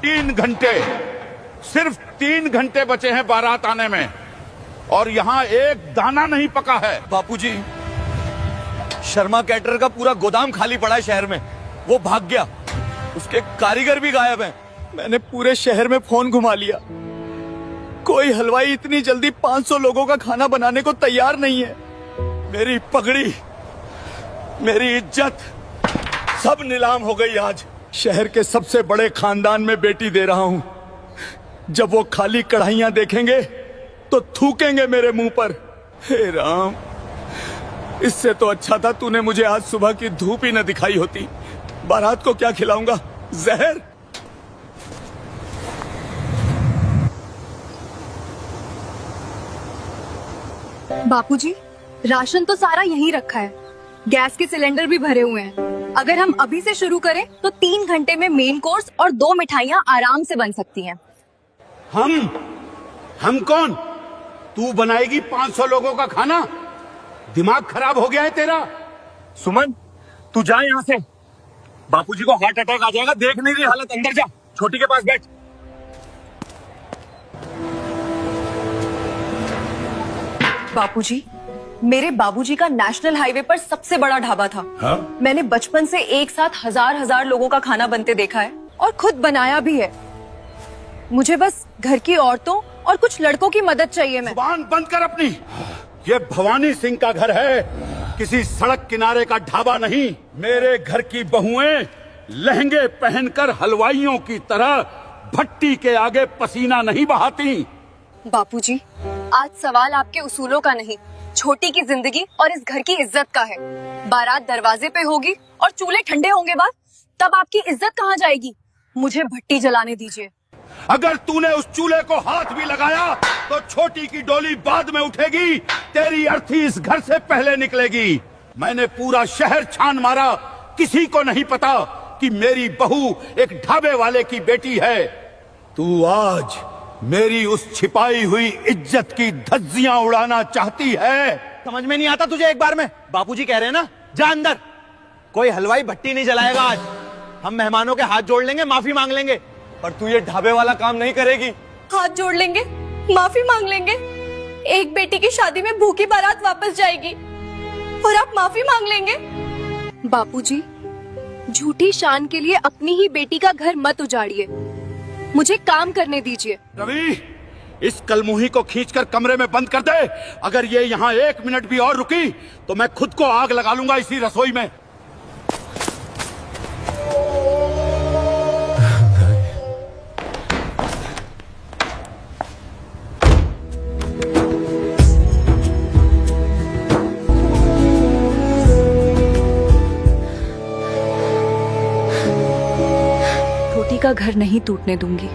3 घंटे, सिर्फ 3 घंटे बचे हैं बारात आने में, और यहाँ एक दाना नहीं पका है। बापूजी, शर्मा कैटरर का पूरा गोदाम खाली पड़ा है शहर में। वो भाग गया, उसके कारीगर भी गायब हैं। मैंने पूरे शहर में फोन घुमा लिया, कोई हलवाई इतनी जल्दी 500 लोगों का खाना बनाने को तैयार नहीं है। मेरी पगड़ी, मेरी इज्जत सब नीलाम हो गई। आज शहर के सबसे बड़े खानदान में बेटी दे रहा हूं। जब वो खाली कढ़ाइयां देखेंगे तो थूकेंगे मेरे मुंह पर। हे राम, इससे तो अच्छा था तूने मुझे आज सुबह की धूप ही न दिखाई होती। बारात को क्या खिलाऊंगा, जहर? बापूजी, राशन तो सारा यहीं रखा है, गैस के सिलेंडर भी भरे हुए हैं। अगर हम अभी से शुरू करें तो 3 घंटे में मेन कोर्स और 2 मिठाइयाँ आराम से बन सकती हैं। हम कौन? तू बनाएगी 500 लोगों का खाना? दिमाग खराब हो गया है तेरा? सुमन, तू जा यहाँ से। बापूजी को हार्ट अटैक आ जाएगा, देख नहीं रही हालत। अंदर जा, छोटी के पास बैठ। बापूजी, मेरे बाबूजी का नेशनल हाईवे पर सबसे बड़ा ढाबा था। हाँ? मैंने बचपन से एक साथ हजार लोगों का खाना बनते देखा है और खुद बनाया भी है। मुझे बस घर की औरतों और कुछ लड़कों की मदद चाहिए। मैं जुबान बंद कर अपनी। ये भवानी सिंह का घर है, किसी सड़क किनारे का ढाबा नहीं। मेरे घर की बहुएं लहंगे पहनकर हलवाइयों की तरह भट्टी के आगे पसीना नहीं बहाती। बापूजी, आज सवाल आपके उसूलों का नहीं, छोटी की जिंदगी और इस घर की इज्जत का है। बारात दरवाजे पे होगी और चूल्हे ठंडे होंगे बाद, तब आपकी इज्जत कहाँ जाएगी? मुझे भट्टी जलाने दीजिए। अगर तूने उस चूल्हे को हाथ भी लगाया तो छोटी की डोली बाद में उठेगी, तेरी अर्थी इस घर से पहले निकलेगी। मैंने पूरा शहर छान मारा, किसी को नहीं पता कि मेरी बहू एक ढाबे वाले की बेटी है। तू आज मेरी उस छिपाई हुई इज्जत की धज्जियां उड़ाना चाहती है। समझ में नहीं आता तुझे? एक बार में बापूजी कह रहे हैं ना, जा अंदर। कोई हलवाई भट्टी नहीं जलाएगा आज। हम मेहमानों के हाथ जोड़ लेंगे, माफी मांग लेंगे, और तू ये ढाबे वाला काम नहीं करेगी। हाथ जोड़ लेंगे, माफी मांग लेंगे? एक बेटी की शादी में भूखी बारात वापस जाएगी और आप माफी मांग लेंगे? बापूजी, झूठी शान के लिए अपनी ही बेटी का घर मत उजाड़िए। मुझे काम करने दीजिए। रवि, इस कलमुही को खींचकर कमरे में बंद कर दे। अगर ये यहाँ 1 मिनट भी और रुकी तो मैं खुद को आग लगा लूंगा इसी रसोई में। छोटी का घर नहीं टूटने दूंगी,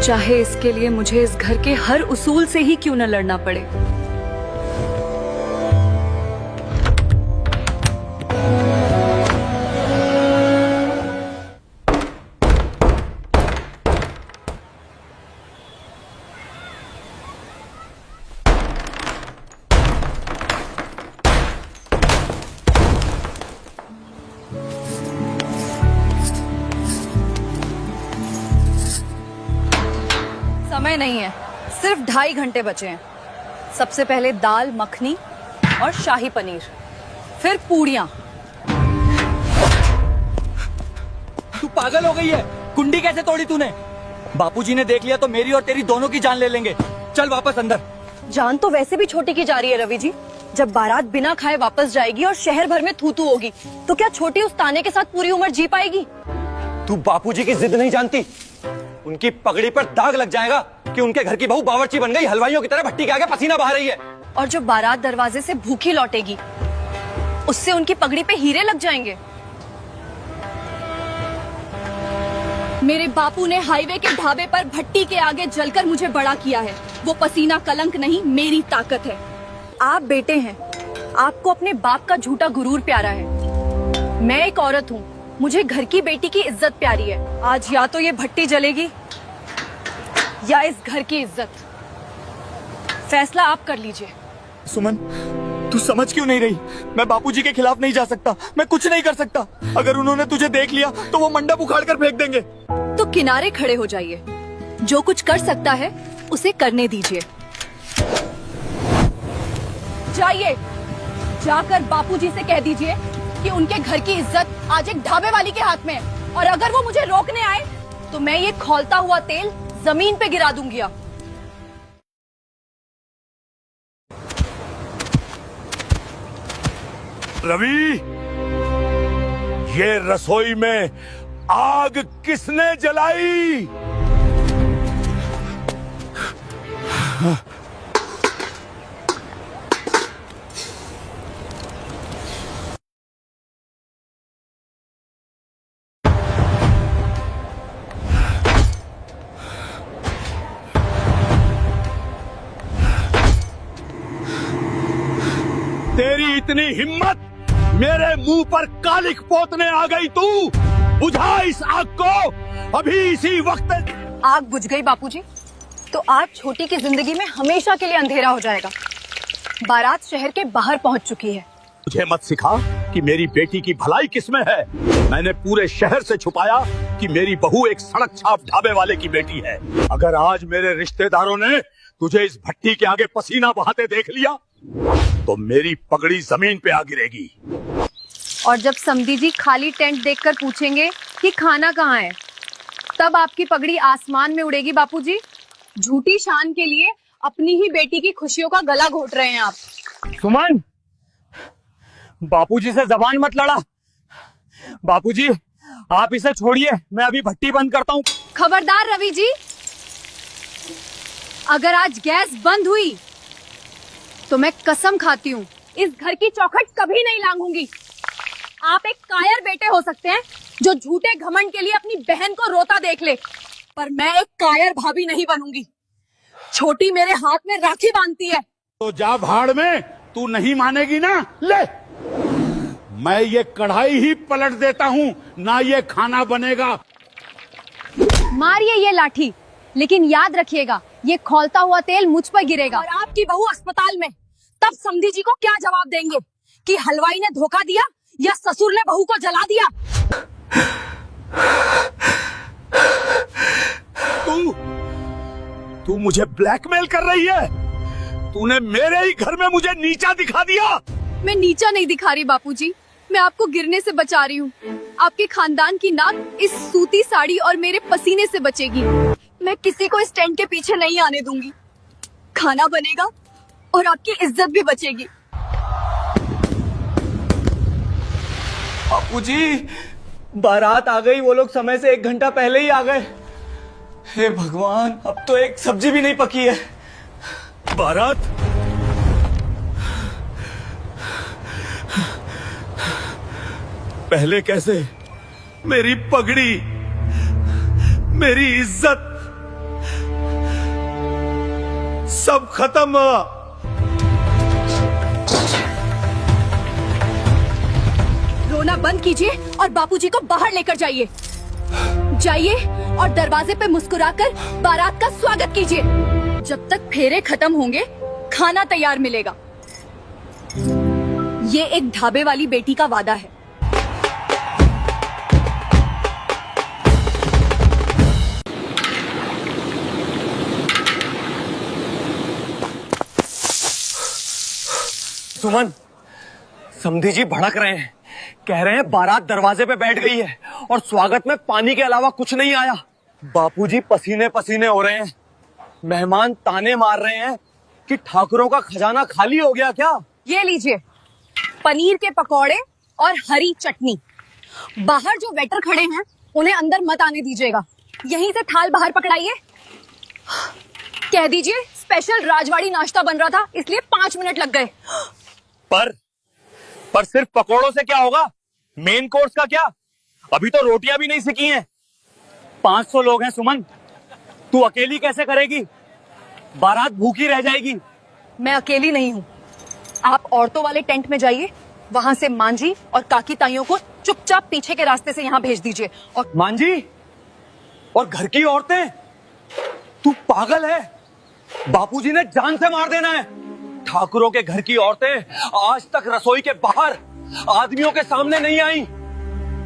चाहे इसके लिए मुझे इस घर के हर उसूल से ही क्यों न लड़ना पड़े। समय नहीं है, सिर्फ 2.5 घंटे बचे हैं। सबसे पहले दाल मखनी और शाही पनीर, फिर पूड़ियाँ। तू पागल हो गई है? कुंडी कैसे तोड़ी तूने? बापूजी ने देख लिया तो मेरी और तेरी दोनों की जान ले लेंगे। चल वापस अंदर। जान तो वैसे भी छोटी की जा रही है रवि जी। जब बारात बिना खाए वापस जाएगी और शहर भर में थू थू होगी, तो क्या छोटी उस ताने के साथ पूरी उम्र जी पाएगी? तू बापूजी की जिद नहीं जानती। उनकी पगड़ी पर दाग लग जाएगा कि उनके घर की बहू बावर्ची बन गई, हलवाइयों की तरह भट्टी के आगे पसीना बहा रही है। और जो बारात दरवाजे से भूखी लौटेगी, उससे उनकी पगड़ी पे हीरे लग जाएंगे। मेरे बापू ने हाईवे के ढाबे पर भट्टी के आगे जलकर मुझे बड़ा किया है। वो पसीना कलंक नहीं, मेरी ताकत है। आप बेटे हैं, आपको अपने बाप का झूठा गुरूर प्यारा है। मैं एक औरत हूँ, मुझे घर की बेटी की इज्जत प्यारी है। आज या तो ये भट्टी जलेगी या इस घर की इज्जत। फैसला आप कर लीजिए। सुमन, तू समझ क्यों नहीं रही? मैं बापूजी के खिलाफ नहीं जा सकता, मैं कुछ नहीं कर सकता। अगर उन्होंने तुझे देख लिया तो वो मंडप उखाड़ कर फेंक देंगे। तो किनारे खड़े हो जाइए। जो कुछ कर सकता है उसे करने दीजिए। जाइए, जाकर बापूजी से कह दीजिए कि उनके घर की इज्जत आज एक ढाबे वाली के हाथ में है, और अगर वो मुझे रोकने आए तो मैं ये खौलता हुआ तेल जमीन पे गिरा दूंगी। रवि, ये रसोई में आग किसने जलाई? तेरी इतनी हिम्मत, मेरे मुंह पर कालिक पोतने आ गई तू। बुझा इस आग को अभी इसी वक्त। आग बुझ गई बापूजी, तो आज छोटी की जिंदगी में हमेशा के लिए अंधेरा हो जाएगा। बारात शहर के बाहर पहुंच चुकी है। मुझे मत सिखा कि मेरी बेटी की भलाई किसमें है। मैंने पूरे शहर से छुपाया कि मेरी बहू एक सड़क छाप ढाबे वाले की बेटी है। अगर आज मेरे रिश्तेदारों ने तुझे इस भट्टी के आगे पसीना बहाते देख लिया तो मेरी पगड़ी जमीन पे आ गिरेगी। और जब समधी जी खाली टेंट देखकर पूछेंगे कि खाना कहाँ है, तब आपकी पगड़ी आसमान में उड़ेगी बापूजी। झूठी शान के लिए अपनी ही बेटी की खुशियों का गला घोट रहे हैं आप। सुमन, बापूजी से जबान मत लड़ा। बापूजी, आप इसे छोड़िए, मैं अभी भट्टी बंद करता हूँ। खबरदार रवि जी, अगर आज गैस बंद हुई तो मैं कसम खाती हूँ इस घर की चौखट कभी नहीं लांघूंगी। आप एक कायर बेटे हो सकते हैं जो झूठे घमंड के लिए अपनी बहन को रोता देख ले, पर मैं एक कायर भाभी नहीं बनूंगी। छोटी मेरे हाथ में राखी बांधती है। तो जा भाड़ में, तू नहीं मानेगी ना। ले, मैं ये कढ़ाई ही पलट देता हूँ, ना ये खाना बनेगा। मारिए ये लाठी, लेकिन याद रखिएगा ये खौलता हुआ तेल मुझ पर गिरेगा। और आपकी बहू अस्पताल में, तब समधी जी को क्या जवाब देंगे कि हलवाई ने धोखा दिया या ससुर ने बहू को जला दिया। तू मुझे ब्लैकमेल कर रही है। तूने मेरे ही घर में मुझे नीचा दिखा दिया। मैं नीचा नहीं दिखा रही बापूजी, मैं आपको गिरने से बचा रही हूँ। आपके खानदान की नाक इस सूती साड़ी और मेरे पसीने से बचेगी। मैं किसी को इस टेंट के पीछे नहीं आने दूंगी। खाना बनेगा और आपकी इज्जत भी बचेगी। बापूजी, बारात आ गई। वो लोग समय से 1 घंटा पहले ही आ गए। हे भगवान, अब तो एक सब्जी भी नहीं पकी है। बारात? पहले कैसे? मेरी पगड़ी, मेरी इज्जत सब खत्म हुआ। रोना बंद कीजिए और बापूजी को बाहर लेकर जाइए। जाइए और दरवाजे पे मुस्कुराकर बारात का स्वागत कीजिए। जब तक फेरे खत्म होंगे खाना तैयार मिलेगा। ये एक ढाबे वाली बेटी का वादा है। सुमन, समधी जी भड़क रहे हैं। कह रहे हैं बारात दरवाजे पे बैठ गई है और स्वागत में पानी के अलावा कुछ नहीं आया। बापूजी पसीने पसीने हो रहे हैं। मेहमान ताने मार रहे हैं कि ठाकुरों का खजाना खाली हो गया क्या। ये लीजिए पनीर के पकौड़े और हरी चटनी। बाहर जो वेटर खड़े हैं उन्हें अंदर मत आने दीजिएगा। यहीं से थाल बाहर पकड़ाइए। कह दीजिए स्पेशल राजवाड़ी नाश्ता बन रहा था, इसलिए 5 मिनट लग गए। पर सिर्फ पकोड़ों से क्या होगा? मेन कोर्स का क्या? अभी तो रोटियां भी नहीं सिकी हैं। 500 लोग हैं सुमन, तू अकेली कैसे करेगी? बारात भूखी रह जाएगी। मैं अकेली नहीं हूँ। आप औरतों वाले टेंट में जाइए, वहां से मांझी और काकी ताइयों को चुपचाप पीछे के रास्ते से यहाँ भेज दीजिए। और मांझी और घर की औरतें? तू पागल है? बापूजी ने जान से मार देना है। ठाकुरों के घर की औरतें आज तक रसोई के बाहर आदमियों के सामने नहीं आई।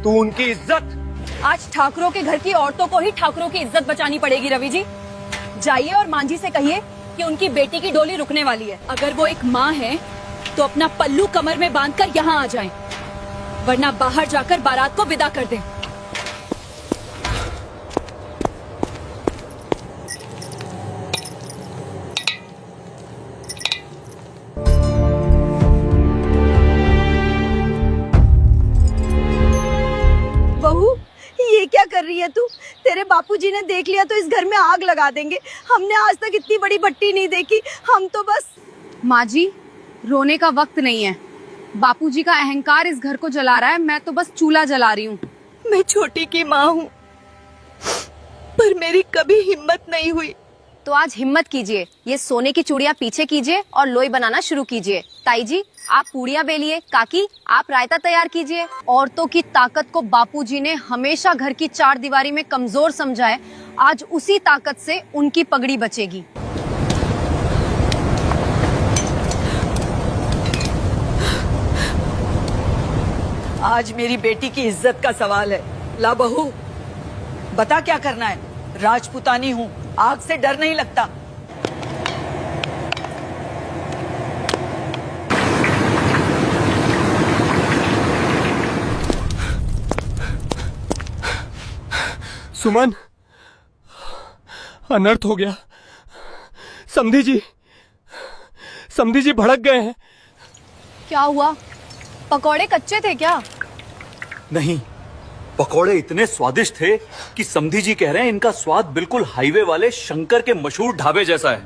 तू उनकी इज्जत आज ठाकुरों के घर की औरतों को ही ठाकुरों की इज्जत बचानी पड़ेगी रवि जी। जाइए और मांझी से कहिए कि उनकी बेटी की डोली रुकने वाली है। अगर वो एक माँ है तो अपना पल्लू कमर में बांधकर यहाँ आ जाएं, वरना बाहर जाकर बारात को विदा कर दें। बहू, ये क्या कर रही है तू? तेरे बापूजी ने देख लिया तो इस घर में आग लगा देंगे। हमने आज तक इतनी बड़ी भट्टी नहीं देखी। हम तो बस। माँ जी, रोने का वक्त नहीं है। बापूजी का अहंकार इस घर को जला रहा है, मैं तो बस चूल्हा जला रही हूँ। मैं छोटी की माँ हूँ, पर मेरी कभी हिम्मत नहीं हुई। तो आज हिम्मत कीजिए, ये सोने की चूड़ियाँ पीछे कीजिए और लोई बनाना शुरू कीजिए। ताई जी, आप पूड़ियाँ बेलिए, काकी आप रायता तैयार कीजिए। औरतों की ताकत को बापूजी ने हमेशा घर की चार दीवारी में कमजोर समझा है, आज उसी ताकत से उनकी पगड़ी बचेगी। आज मेरी बेटी की इज्जत का सवाल है। ला बहू, बता क्या करना है? राजपुतानी हूँ, आग से डर नहीं लगता। सुमन, अनर्थ हो गया। समधी जी भड़क गए हैं। क्या हुआ? पकौड़े कच्चे थे क्या? नहीं, पकौड़े इतने स्वादिष्ट थे कि समधी जी कह रहे हैं इनका स्वाद बिल्कुल हाईवे वाले शंकर के मशहूर ढाबे जैसा है।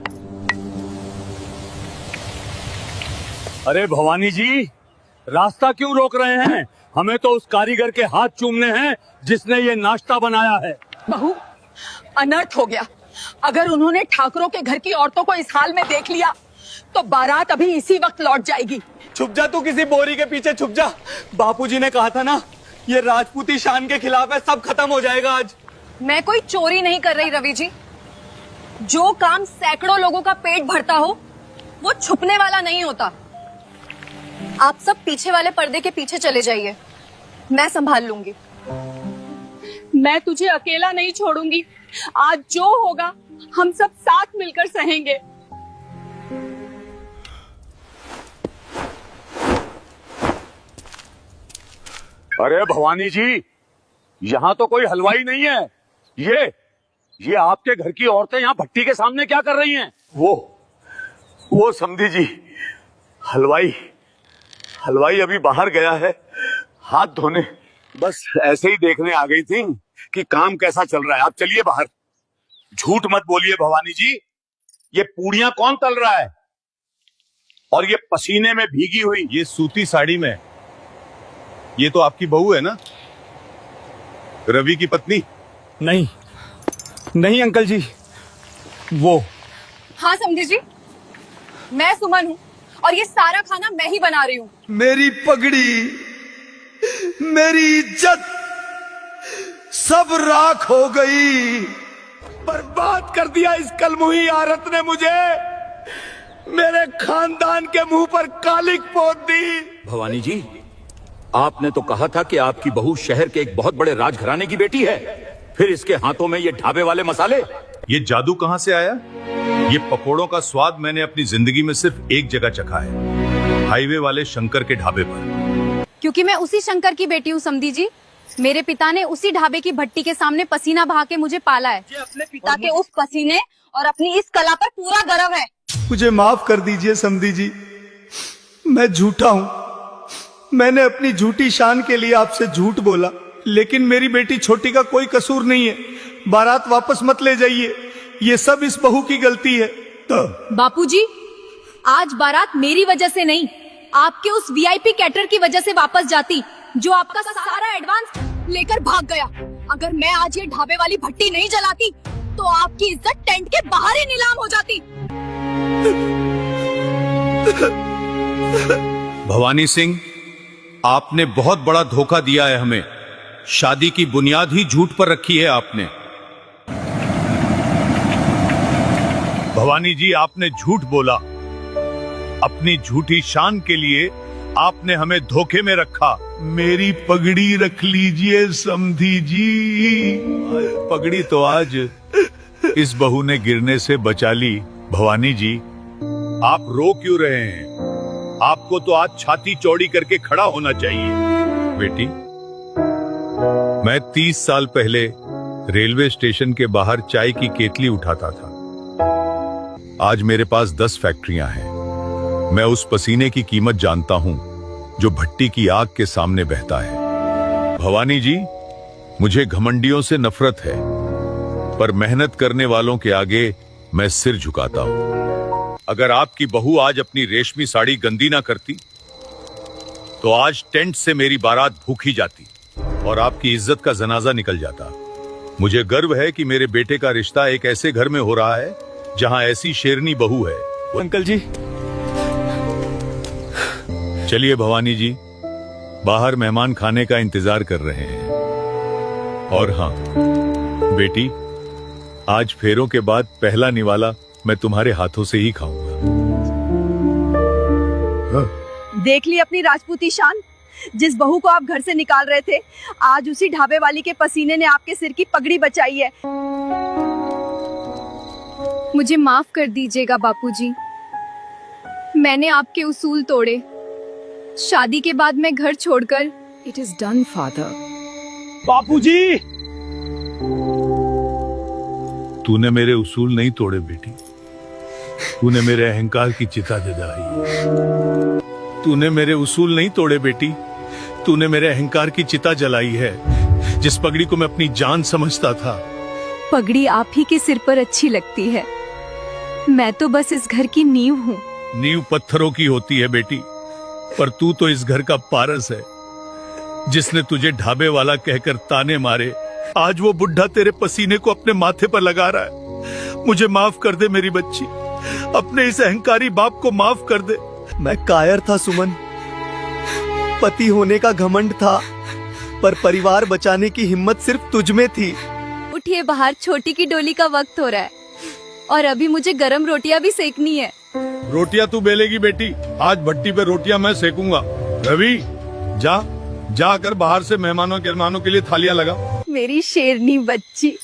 अरे भवानी जी, रास्ता क्यों रोक रहे हैं? हमें तो उस कारीगर के हाथ चूमने हैं जिसने ये नाश्ता बनाया है। बहू, अनर्थ हो गया। अगर उन्होंने ठाकुरों के घर की औरतों को इस हाल में देख लिया तो बारात अभी इसी वक्त लौट जाएगी। छुप जा तू किसी बोरी के पीछे, छुप जा। बापूजी ने कहा था ना, ये राजपूती शान के खिलाफ है, सब खत्म हो जाएगा आज। मैं कोई चोरी नहीं कर रही रवि जी। जो काम सैकड़ों लोगों का पेट भरता हो वो छुपने वाला नहीं होता। आप सब पीछे वाले पर्दे के पीछे चले जाइए, मैं संभाल लूंगी। मैं तुझे अकेला नहीं छोड़ूंगी। आज जो होगा हम सब साथ मिलकर सहेंगे। अरे भवानी जी, यहाँ तो कोई हलवाई नहीं है। ये आपके घर की औरतें यहाँ भट्टी के सामने क्या कर रही हैं? वो समधी जी, हलवाई अभी बाहर गया है हाथ धोने। बस ऐसे ही देखने आ गई थी कि काम कैसा चल रहा है। आप चलिए बाहर। झूठ मत बोलिए भवानी जी, ये पूड़ियां कौन तल रहा है? और ये पसीने में भीगी हुई, ये सूती साड़ी में, ये तो आपकी बहू है ना, रवि की पत्नी? नहीं अंकल जी, वो। हाँ समझी जी, मैं सुमन हूँ और ये सारा खाना मैं ही बना रही हूँ। मेरी पगड़ी, मेरी इज्जत सब राख हो गई। बर्बाद कर दिया इस कलमुही औरत ने मुझे। मेरे खानदान के मुंह पर कालिक पोत दी। भवानी जी, आपने तो कहा था कि आपकी बहू शहर के एक बहुत बड़े राजघराने की बेटी है, फिर इसके हाथों में ये ढाबे वाले मसाले। ये जादू कहां से आया? ये पकोड़ों का स्वाद मैंने अपनी जिंदगी में सिर्फ एक जगह चखा है, हाईवे वाले शंकर के ढाबे पर। क्योंकि मैं उसी शंकर की बेटी हूँ समधी जी। मेरे पिता ने उसी ढाबे की भट्टी के सामने पसीना बहा के मुझे पाला है। अपने पिता के उस पसीने और अपनी इस कला पर पूरा गर्व है। मुझे माफ कर दीजिए समधी जी, मैं झूठा हूँ। मैंने अपनी झूठी शान के लिए आपसे झूठ बोला, लेकिन मेरी बेटी छोटी का कोई कसूर नहीं है। बारात वापस मत ले जाइए, ये सब इस बहू की गलती है। तो बापूजी, आज बारात मेरी वजह से नहीं, आपके उस वीआईपी कैटर की वजह से वापस जाती, जो आपका सारा एडवांस लेकर भाग गया। अगर मैं आज ये ढाबे वाली भट्टी नहीं जलाती तो आपकी इज्जत टेंट के बाहर ही नीलाम हो जाती। भवानी सिंह, आपने बहुत बड़ा धोखा दिया है हमें। शादी की बुनियाद ही झूठ पर रखी है आपने। भवानी जी, आपने झूठ बोला। अपनी झूठी शान के लिए आपने हमें धोखे में रखा। मेरी पगड़ी रख लीजिए समधी जी। पगड़ी तो आज इस बहू ने गिरने से बचा ली। भवानी जी, आप रो क्यों रहे हैं? आपको तो आज छाती चौड़ी करके खड़ा होना चाहिए। बेटी, मैं 30 साल पहले रेलवे स्टेशन के बाहर चाय की केतली उठाता था। आज मेरे पास 10 फैक्ट्रियां हैं। मैं उस पसीने की कीमत जानता हूं जो भट्टी की आग के सामने बहता है। भवानी जी, मुझे घमंडियों से नफरत है, पर मेहनत करने वालों के आगे मैं सिर झुकाता हूं। अगर आपकी बहू आज अपनी रेशमी साड़ी गंदी ना करती तो आज टेंट से मेरी बारात भूखी जाती और आपकी इज्जत का जनाजा निकल जाता। मुझे गर्व है कि मेरे बेटे का रिश्ता एक ऐसे घर में हो रहा है जहां ऐसी शेरनी बहू है। अंकल जी, चलिए भवानी जी, बाहर मेहमान खाने का इंतजार कर रहे हैं। और हाँ बेटी, आज फेरों के बाद पहला निवाला मैं तुम्हारे हाथों से ही खाऊंगा। देख ली अपनी राजपूती शान। जिस बहू को आप घर से निकाल रहे थे, आज उसी ढाबे वाली के पसीने ने आपके सिर की पगड़ी बचाई है। मुझे माफ कर दीजिएगा बापूजी, मैंने आपके उसूल तोड़े। शादी के बाद मैं घर छोड़कर इट इज डन फादर। बापूजी, तूने मेरे उसूल नहीं तोड़े बेटी, तूने मेरे अहंकार की चिता जलाई। तूने मेरे उसूल नहीं तोड़े बेटी, तूने मेरे अहंकार की चिता जलाई है। जिस पगड़ी को मैं अपनी जान समझता था। पगड़ी आप ही के सिर पर अच्छी लगती है, मैं तो बस इस घर की नींव हूँ। नींव पत्थरों की होती है बेटी, पर तू तो इस घर का पारस है। जिसने तुझे ढाबे वाला कहकर ताने मारे, आज वो बुढ़ा तेरे पसीने को अपने माथे पर लगा रहा है। मुझे माफ कर दे मेरी बच्ची, अपने इस अहंकारी बाप को माफ कर दे। मैं कायर था सुमन, पति होने का घमंड था, पर परिवार बचाने की हिम्मत सिर्फ तुझ में थी। उठिए, बाहर छोटी की डोली का वक्त हो रहा है और अभी मुझे गरम रोटियां भी सेकनी है। रोटियां तू बेलेगी बेटी, आज भट्टी पे रोटियां मैं सेकूंगा। रवि, जाकर बाहर से मेहमानों के लिए थालियां लगा। मेरी शेरनी बच्ची।